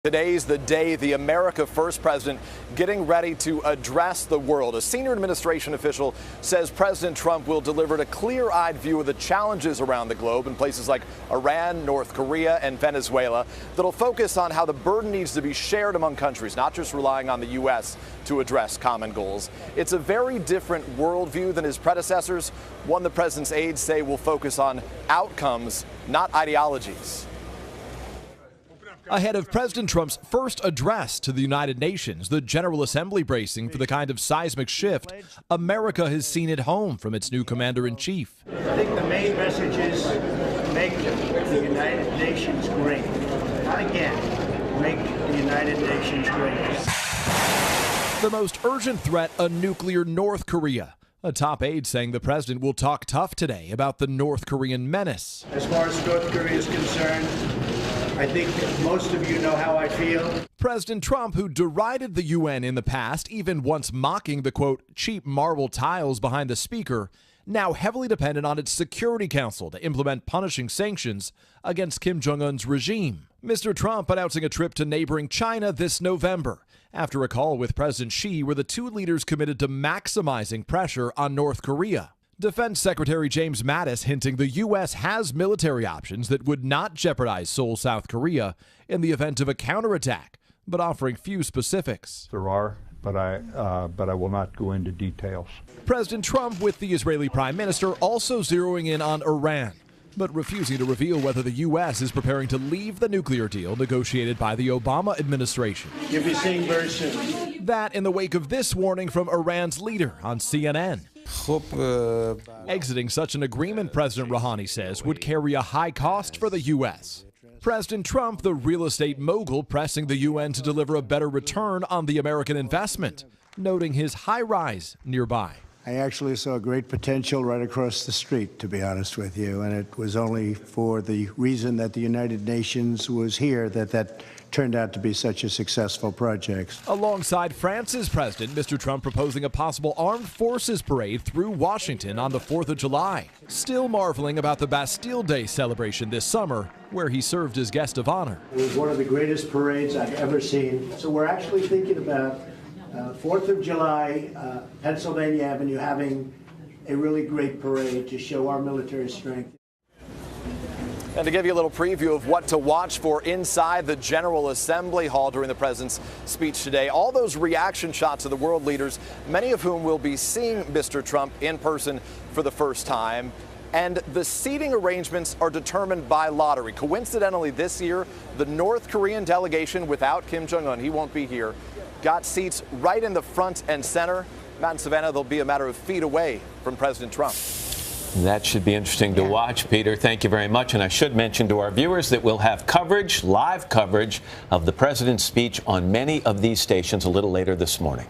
Today's the day the America First president getting ready to address the world. A senior administration official says President Trump will deliver a clear-eyed view of the challenges around the globe in places like Iran, North Korea, and Venezuela that'll focus on how the burden needs to be shared among countries, not just relying on the U.S. to address common goals. It's a very different worldview than his predecessors, one the president's aides say will focus on outcomes, not ideologies. Ahead of President Trump's first address to the United Nations, the General Assembly bracing for the kind of seismic shift America has seen at home from its new commander-in-chief. I think the main message is make the United Nations great. Not again, make the United Nations great. The most urgent threat, a nuclear North Korea. A top aide saying the president will talk tough today about the North Korean menace. As far as North Korea is concerned, I think most of you know how I feel. President Trump, who derided the UN in the past, even once mocking the, quote, cheap marble tiles behind the speaker, now heavily dependent on its Security Council to implement punishing sanctions against Kim Jong-un's regime. Mr. Trump announcing a trip to neighboring China this November, after a call with President Xi where the two leaders committed to maximizing pressure on North Korea. Defense Secretary James Mattis hinting the U.S. has military options that would not jeopardize Seoul, South Korea in the event of a counterattack, but offering few specifics. There are, but I will not go into details. President Trump with the Israeli Prime Minister also zeroing in on Iran, but refusing to reveal whether the U.S. is preparing to leave the nuclear deal negotiated by the Obama administration. You'll be seeing very soon. That in the wake of this warning from Iran's leader on CNN. Exiting such an agreement, President Rouhani says, would carry a high cost for the U.S. President Trump, the real estate mogul, pressing the UN to deliver a better return on the American investment, noting his high rise nearby. I actually saw great potential right across the street, to be honest with you, and it was only for the reason that the United Nations was here that turned out to be such a successful project. Alongside France's president, Mr. Trump proposing a possible armed forces parade through Washington on the 4th of July. Still marveling about the Bastille Day celebration this summer, where he served as guest of honor. It was one of the greatest parades I've ever seen. So we're actually thinking about 4th of July, Pennsylvania Avenue, having a really great parade to show our military strength. And to give you a little preview of what to watch for inside the General Assembly Hall during the president's speech today, all those reaction shots of the world leaders, many of whom will be seeing Mr. Trump in person for the first time. And the seating arrangements are determined by lottery. Coincidentally, this year, the North Korean delegation without Kim Jong-un, he won't be here, got seats right in the front and center. Matt and Savannah, they'll be a matter of feet away from President Trump. That should be interesting to watch, Peter. Thank you very much. And I should mention to our viewers that we'll have coverage, live coverage of the president's speech on many of these stations a little later this morning.